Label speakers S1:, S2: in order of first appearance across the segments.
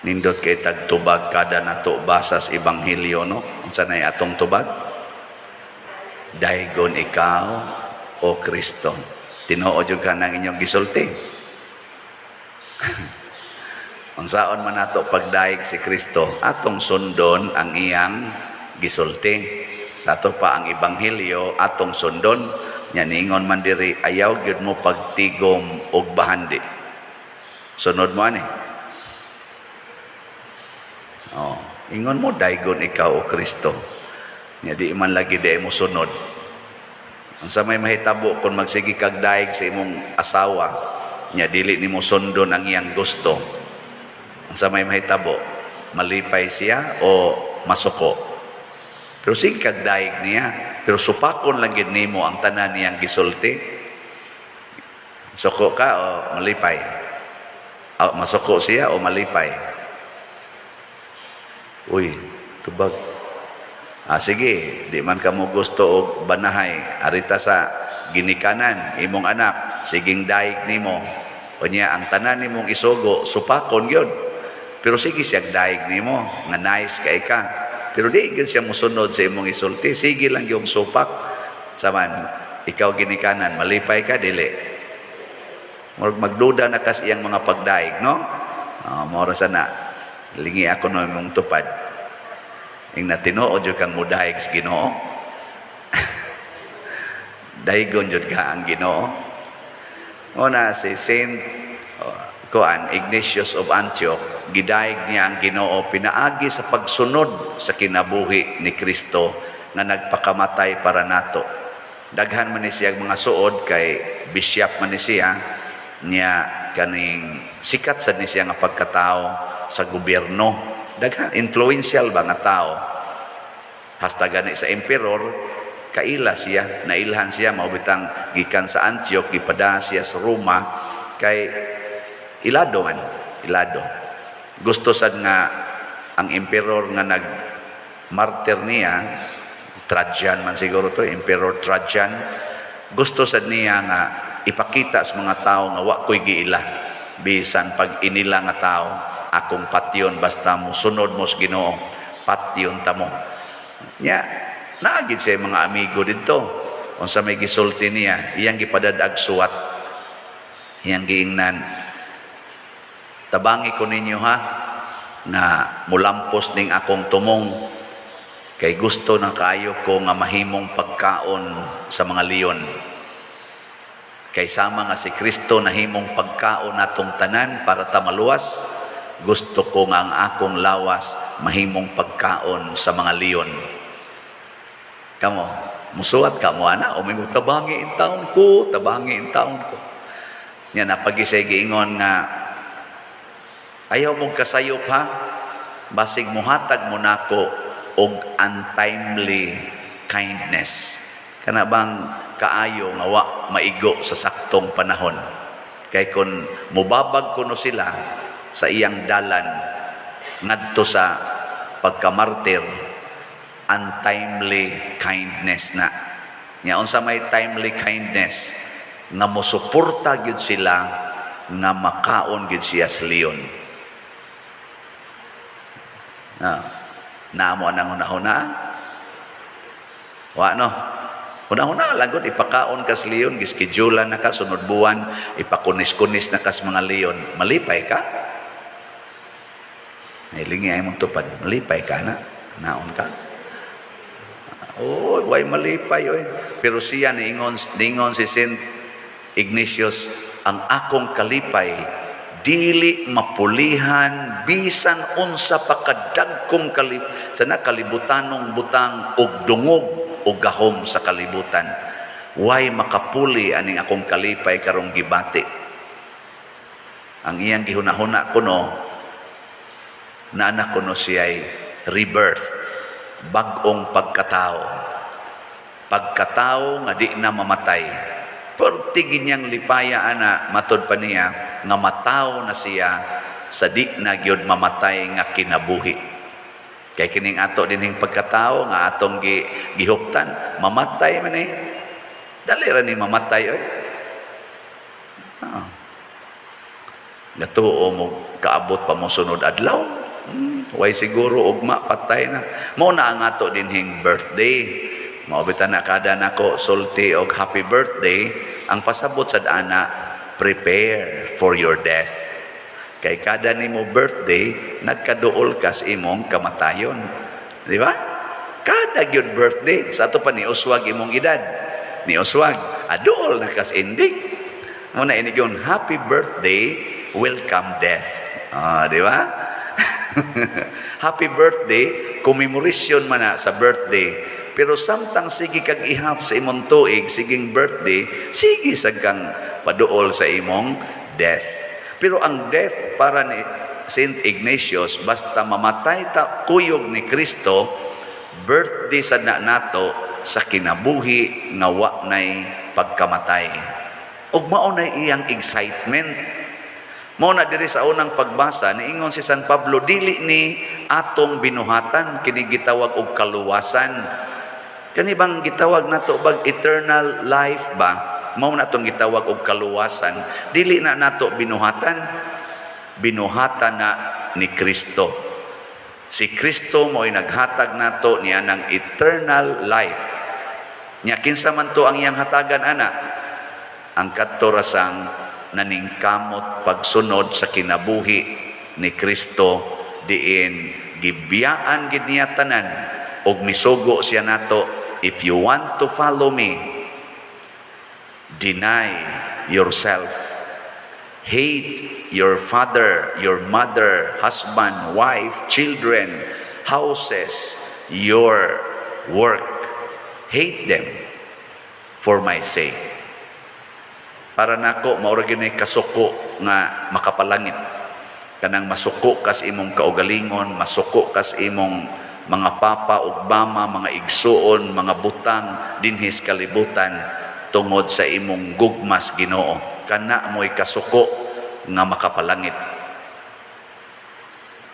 S1: nindot kay tagtubag kada nato basas ebanghelyo no. Unsa nay atong tubag? Daygon ikaw o Kristo. Tinuod jud ka nang inyong gisulti. Unsaon man nato pagdaig si Kristo, atong sundon ang iyang gisulti. Sa ato pa ang ebanghelyo atong sundon, nya niingon man diri ayaw gyud mo pagtigom og bahandi. Sunod mo ani. Oh, ingon mo daygon ikaw o Kristo. Nya di man lagi di mo sunod. Unsa may mahitabo kung magsigi kag daig sa imong asawa, nya dili nimo sundon ang iyang gusto. Unsa may mahitabo? Malipay siya o masuko? Pero sige kag daig niya, pero supakon lang gid nimo ang tanan niyang gisulti. Suko ka o malipay? Masuko siya o malipay? Uy, tubag. Sige, di man ka mo gusto og banahay, arita sa ginikanan imong anak, siging daig nimo. O niya ang tanan nimong isugo, supakon gyud. Pero sige siya daig nimo, nga nice kay ka. Pero di gid siya mosunod sa imong isulti, sige lang yung supak. Saman, ikaw ginikanan, malipay ka, dili. Magduda na kas iyang mga pagdaig, no? Mora sana, lingi ako no imong tupad. Ing natinood jud kang mudaig sa Ginoo. Daygon jud ka ang Ginoo. Una si Saint Ignatius of Antioch, gidaig niya ang Ginoo pinaagi sa pagsunod sa kinabuhi ni Kristo nga nagpakamatay para nato. Daghan man ni siya mga suod kay bishop man ni siya niya kaning sikat sad ni siya nga pagkatao sa gobyerno. Daghan influential ba nga tao. Hasta gani sa emperor kaila siya, nailhan siya maubitang gikan sa Antioch gipada siya sa Roma kay ilado man, ilado. Gusto sad nga ang emperor nga nag-martyr niya, Trajan man siguro to, Emperor Trajan, gusto sad niya nga ipakita sa mga tao nga wa ko'y giila. Bisan pag inila nga tao, akong patyon basta mo sunod mo sa Ginoo, patyon ta mo. Nya, naagid siya mga amigo dito. Unsa may gisulti niya, iyang gipadadag suwat. Iyang giingnan, tabangi ko ninyo ha, na mulampos ning akong tumong, kay gusto na kaayo ko nga mahimong pagkaon sa mga leon. Kay sama nga si Kristo nahimong pagkaon natong tanan para ta maluwas, gusto ko nga ang akong lawas mahimong pagkaon sa mga leon. Kamo, musuwat ka mo ana, o may tabangi in taon ko, tabangi in taon ko. Nya napagisay giingon nga ayaw mong kasayop ha, basig muhatag mo nako og untimely kindness. Kana bang kaayo nga wa maigo sa saktong panahon. Kay kun mubabag kuno sila sa iyang dalan ngadto sa pagkamartir, untimely kindness na. Nya unsa may timely kindness nga mosuporta gyud sila nga makaon gyud siya sa leon. Naamo anang hunahuna? Wa no? Hunahuna lagot ipakaon kas leon, gischedulean na ka sunod buwan, ipakunis-kunis na kas mga leon. Malipay ka? Nailingi ay mong tupad. Malipay ka na? Naon ka? Oh, way malipay oy. Pero siya niingon si Saint Ignatius, ang akong kalipay dili mapulihan bisan unsa pa kadagkong sana kalibutanong butang og dungog o gahom sa kalibutan. Way makapuli aning akong kalipay karong gibati. Ang iyang gihunahuna kuno na anak kuno siya'y rebirth, bag-ong pagkatao. Pagkatao nga di na mamatay. Pertigin niyang lipaya ana matod pa niya nga mataw na siya sa di na gyud mamatay nga kinabuhi. Kay kining ato dinhing pagkatao nga atong gihuptan, mamatay man Dali ra ni mamatay oy. Natuo mo kaabot pa mo sunod adlaw. Way siguro ugma patay na. Mao na ang ato dinhing birthday. Mao bitan na kada nako sulti og happy birthday, ang pasabot sad ana, prepare for your death. Kay kada nimo birthday nagkaduol kas imong kamatayon. Di ba? Kada gyud birthday sa ato pa ni uswag imong edad. Ni uswag aduol na kas indik. Muna ini gyud happy birthday, welcome death. Di ba? Happy birthday, commemoration man na sa birthday. Pero samtang sige kag ihap sa imong tuig, siging birthday, sige sa kang paduol sa imong death. Pero ang death para ni Saint Ignatius, basta mamatay ta kuyog ni Kristo, birthday sad na nato sa kinabuhi nga wa nay pagkamatay. Ug mao na iyang excitement. Mao na diri sa unang pagbasa niingon si San Pablo, dili ni atong binuhatan kini gitawag og kaluwasan. Kani bang gitawag nato bag eternal life ba? Mao na tong gitawag og kaluwasan. Dili na nato binuhatan. Binuhatan na ni Kristo. Si Kristo mo'y naghatag nato niya ng eternal life. Nya kinsa man to ang iyang hatagan ana? Ang kadtorasang naningkamot pagsunod sa kinabuhi ni Kristo, diin gibiyaan gid niya tanan og misugo siya nato, if you want to follow me, deny yourself, hate your father, your mother, husband, wife, children, houses, your work, hate them for my sake. Para nako maura gini kasuko nga makapalangit. Kanang masuko kas imong kaugalingon, masuko kas imong mga papa ug mama, mga igsuon, mga butang dinhis kalibutan tungod sa imong gugmas Ginoo. Kana mo'y kasuko nga makapalangit.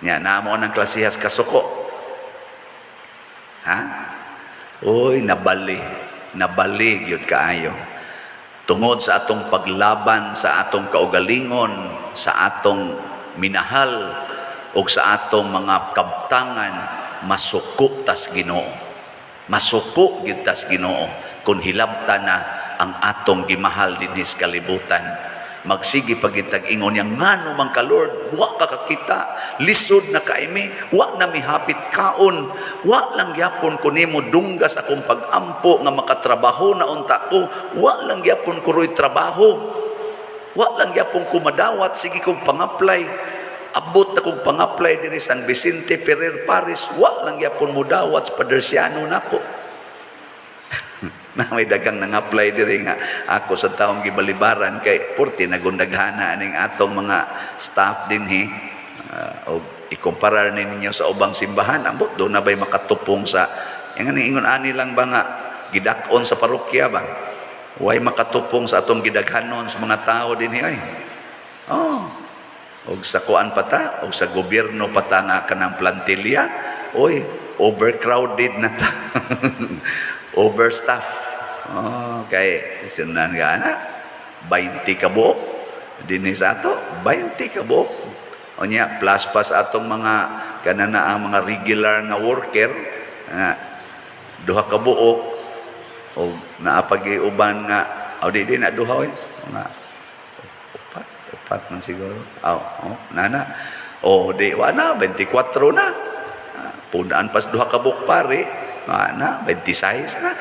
S1: Nya namo nang klasihas kasuko. Ha? Oy, nabali gyud kaayo. Tungod sa atong paglaban sa atong kaugalingon, sa atong minahal, o sa atong mga kabtangan, masuko tas Ginoo. Masuko gid tas Ginoo kung hilabta na ang atong gimahal dinhis kalibutan. Magsigi pagitag ingon niya, ngano man ka Lord, wa ka kakita, lisod na kaimi, wa na mihapit kaon, wa lang gyapon ko nimo dunggas akong pagampo nga makatrabaho na unta ko, wa lang gyapon ko roy trabaho, wa lang gyapon ko madawat, sige kong pangaplay, abot na kong pangaplay diri San Vicente Ferrer Paris, wa lang gyapon mo dawat sa Padersiano nako. Na may dagang nang-apply diri nga ako sa taong gibalibaran kay purti nagundaghana aning atong mga staff dinhi o ikumparar ninyo sa ubang simbahan, ambot do na bay makatupong sa yang ingon ani lang ba nga gidakon sa parokya ba, way makatupong sa atong gidaghanon sa mga tao dinhi ay. Og sa kuan pata og sa gobyerno pata nga kanang plantilya, oy overcrowded na ta. Overstaff. Kay sinan nga na 20 ka buok dinhi sa ato, 20 ka buok. Onya plus pa sa atong mga kanana ang mga regular na worker, duha ka buok o naapag-iuban nga di na duha oy nga upat man siguro. Nana. Di wa na 24 na. Punaan pas duha ka buok pare, na 26 na.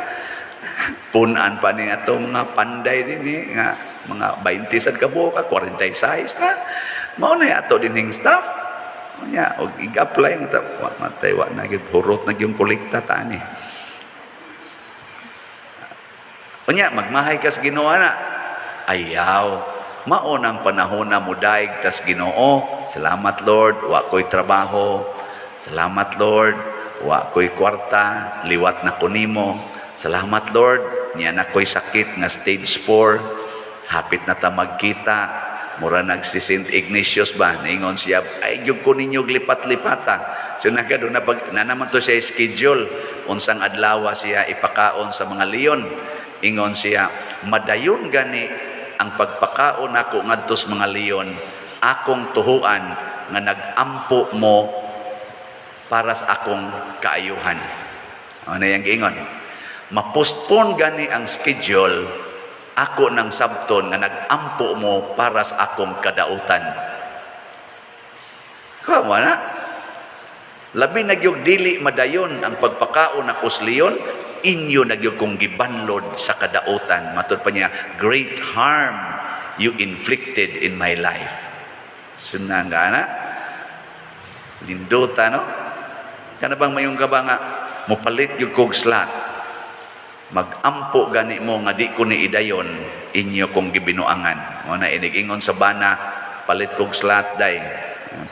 S1: Punan pa ni ato mga panday dinhi nga mga 20 sad ka buok, 46 na. Mao na ato dinhing staff. Nya og ig-apply mo ta matay wa na gyud hurot na gyud kolekta ta ani. Unya magmahay kas Ginoo na. Ayaw. Mao nang panahon na mudaig tas Ginoo. Salamat Lord, wa ko'y trabaho. Salamat Lord, wa ko'y kwarta, liwat na ko nimo. Salamat Lord, niya na ko'y sakit nga stage 4, hapit na ta magkita. Mura nagsi Saint Ignatius ba, naingon siya, ay yung ko ninyo lipat-lipata. So nagado na naman to siya schedule, unsang adlaw siya ipakaon sa mga leon. Ingon siya, madayon gani ang pagpakaon ako ngadto sa mga leon, akong tuhuan nga nagampo mo para sa akong kaayuhan. Ano yung giingon? Mapostpone gani ang schedule ako ng sabton nga nagampo mo para sa akong kadautan. Kamo na? Labi nagyog dili madayon ang pagpakaon na kusliyon, inyo nagyog kong gibanlod sa kadautan. Matod pa niya, great harm you inflicted in my life. Sunan nga na? Linduta, no? Kana bang mayong ka ba nga, mupalit yung kong slot. Magampo gani mo nga di ko ni idayon, inyo kong gibinuangan. O na inigingon sa bana, palit kong slot day.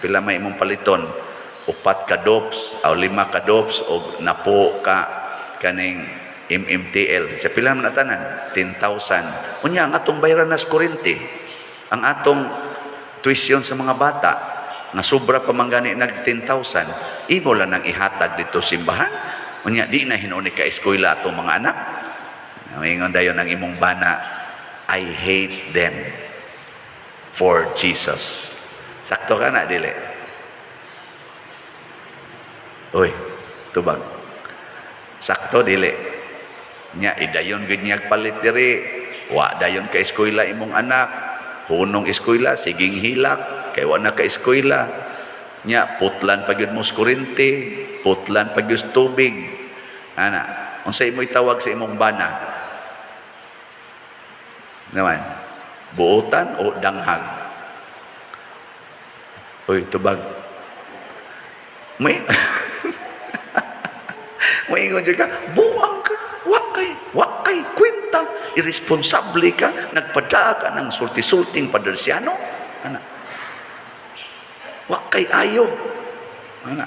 S1: Pila may imong paliton. 4 ka dops, o 5 ka dops, o napo ka kaning MMTL. Sa pila man natanan? 10,000. Unya, ang atong bayaran nas kurente. Ang atong tuition sa mga bata, nga sobra pa man gani nag 10,000, imo lang nang ihatag dito simbahan. Unya, di na hinuni ka eskwela atong mga anak. Ingon dayon ang imong bana, I hate them for Jesus. Sakto ka na, dili? Uy, tubag. Sakto, dili? Nya, idayon gud niya palit diri. Wa dayon ka eskwela imong anak. Hunong eskwela, siging hilak. Kay wa na ka eskwela. Nya, putlan pag yun mo kurente. Putlan pag yun tubig. Ana, unsay imo itawag sa imong bana? Naman, buotan o danghag? Uy, tubag. May ingon ka, buang ka, wakay, kwenta, irresponsable ka, nagpadaka ng sulti-sulting padersyano. Ana. Wakay ayo. Ana.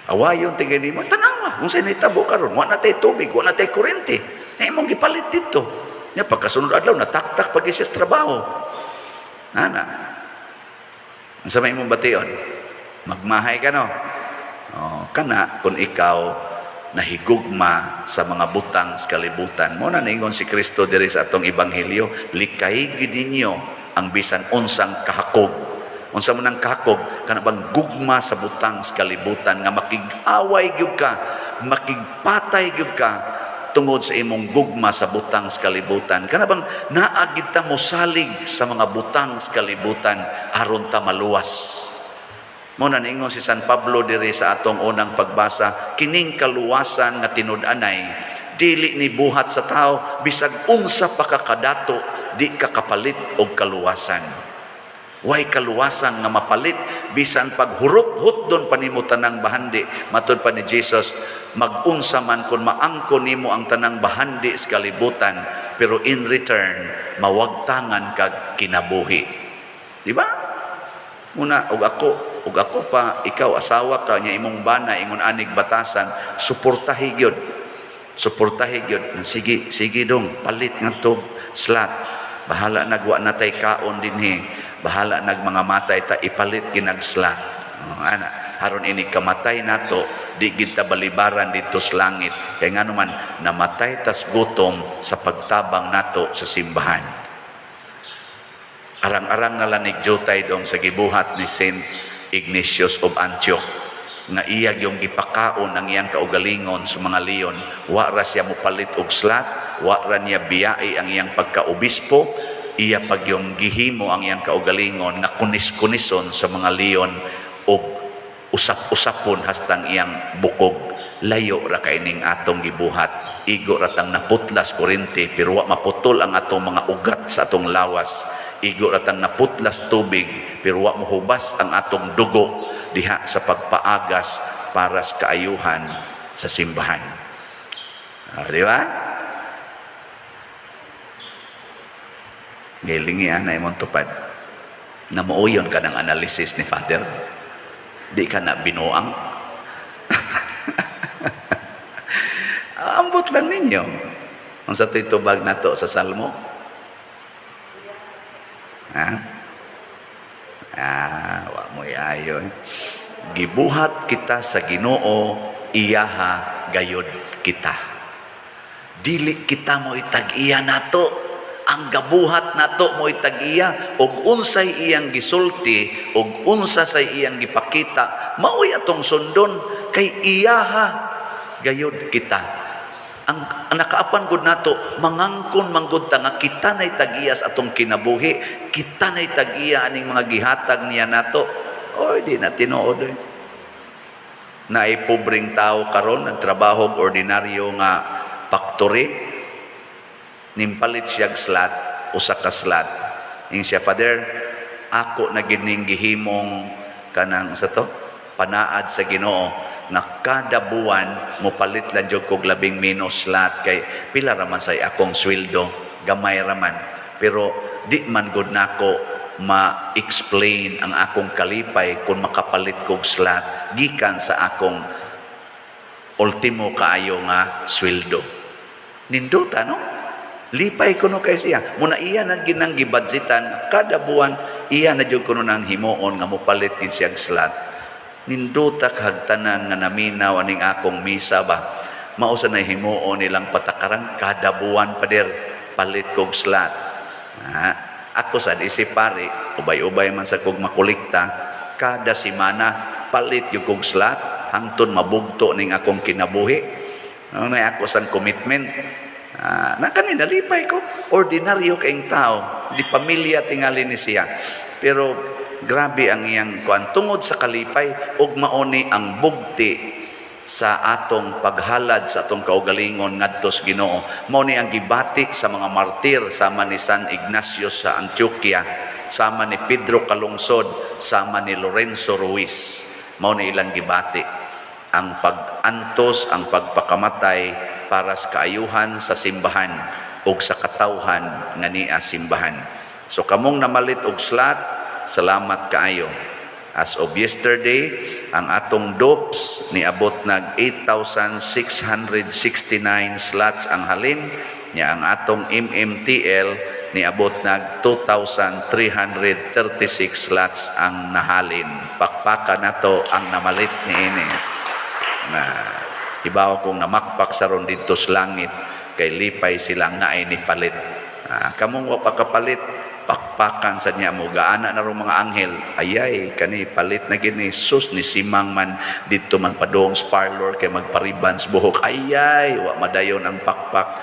S1: Awayon tingin ni mo, tanawa, kung sa'yo nitabo ka ron, wala tayo tubig, wala tayo kurente. Mong gipalit dito. Nya, pagkasunod adlaw, nataktak pag siya sa trabaho. Ana. Ang sa may mong bation, magmahay ka, no? Kana kung ikaw nahigugma sa mga butang sa kalibutan mo na ningon si Kristo diri sa atong ebanghelyo, likay gid ninyo ang bisan unsang kahakog. Unsa man ang kahakog? Kana bang gugma sa butang sa kalibutan nga makig-away gyud ka, makigpatay gyud ka tungod sa imong gugma sa butang sa kalibutan. Kana bang naagid ta mo salig sa mga butang sa kalibutan aron ta maluwas. Muna ningon si San Pablo diri sa atong unang pagbasa, kining kaluwasan nga tinud-anay dili ni buhat sa tao, bisag unsa pa kakadato di kakapalit og kaluwasan. Way kaluwasan nga mapalit bisan paghurot-hut don panimo tanang bahandi. Matud pa ni Jesus, mag-unsa man kun maangkon nimo ang tanang bahandi sa kalibutan, pero in return mawagtangan kag kinabuhi. Di ba? Muna og ako pa, ikaw asawa ka nya imong bana ingon anig batasan, suportahi gyud. Sige dong, palit ngadto slot. Bahala nagwa natay kaon dinhi. Bahala nag mga matay ta ipalit ginag slot. Ana, haron ini kamatay nato, di gid ta balibaran dito sa langit. Kay ngano man namatay tas gutom sa pagtabang nato sa simbahan. Arang-arang nalanig jutay dong sa gibuhat ni Saint Ignatius of Antioch nga iya yung gipakaon ang iyang kaugalingon sa mga leon. Wa ra siya mopalit og slot, wa ra niya biyai ang iyang pagkaobispo, iya pag yung gihimo ang iyang kaugalingon nga kunis-kunison sa mga leon og usap-usapon hastang iyang bukog. Layo ra kaining atong gibuhat. Igo ra tang naputlas kurente pero wa maputol ang atong mga ugat sa atong lawas. Igo ratang naputlas tubig pero wa mohubas ang atong dugo diha sa pagpaagas para sa kaayuhan sa simbahan. Di ba? Gilingi na imong tupad na muuyon ka ng analysis ni Father. Di ka na binuang. Ambot lang ninyo. Ang sa tubag na to sa Salmo. Wa mo ayon. Gibuhat kita sa Ginoo, iyaha gayod kita. Dili kita mo itag-iya nato. Ang gabuhat lahat nato mo itag-iya ug unsay iyang gisulti ug unsa say iyang gipakita maoy atong sundon kay iyaha gayud kita. Ang nakaapan gud nato mangangkon manggod ta nga kita nay tag-iya sa atong kinabuhi, kita nay tag-iya aning mga gihatag niya nato. Oy di na tinuod oy. Naay pobreng tao karon nagtrabaho og ordinaryo nga factory, nimpalit siya slot, usa ka slot. Ing siya, Father, ako na gining gihimong kanang sa to panaad sa Ginoo na kada buwan mo palit lang jud kog 10 minus slot kay pila ra man say akong sweldo, gamay ra man. Pero di man gud nako ma-explain ang akong kalipay kung makapalit kog slot gikan sa akong ultimo kaayo nga sweldo. Ninduta no? Lipay ko no kay siya. Muna iya na ginang gibadgetan kada buwan iya na jud kuno nang himuon nga mopalit gid siya slot. Ninduta hagtanan nga naminaw aning akong misa ba. Mao sa himuon nilang patakaran kada buwan pader palit kog slot. Ako sa isip pare, ubay-ubay man sa kog makolekta kada semana palit yung kog slot hangtod mabugto ning akong kinabuhi. Ano na ako sang commitment. Na kanina lipay ko, ordinaryo kaing tao, di pamilya tingali ni siya. Pero grabe ang iyang kuan tungod sa kalipay ug mauni ang bugti sa atong paghalad sa atong kaugalingon ngadto sa Ginoo. Mao ni ang gibati sa mga martir sama ni San Ignacio sa Antioquia, sama ni Pedro Calungsod, sama ni Lorenzo Ruiz. Mao ni ilang gibati ang pag-antos, ang pagpakamatay para sa kaayuhan sa simbahan ug sa katawhan nga niya simbahan. So kamong namalit og slot, salamat kaayo. As of yesterday, ang atong DOPS niabot nag 8,669 slots ang halin, nya ang atong MMTL niabot nag 2,336 slots ang nahalin. Pakpaka nato ang namalit niini. Na ibaw kong namakpak sa ron dito sa langit kay lipay silang naay ni palit. Kamong wa pakapalit pakpakan sa niya mo gaana na rong mga anghel ayay kani palit na gini sus ni simang man dito man padong parlor kay magparibans buhok ayay wa madayon ang pakpak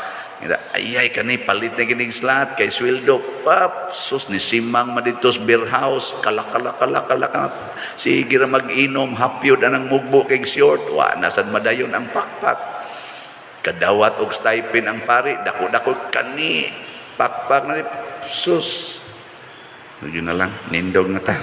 S1: ayay kani palit na gini slot kay sweldo pap sus ni simang man dito sa beer house kalak sige ra mag-inom hapyod anang mugbo kay short wa nasad madayon ang pakpak kadawat og stipend ang pari dako kani pakpak na sus. Yun na lang, nindog na ta.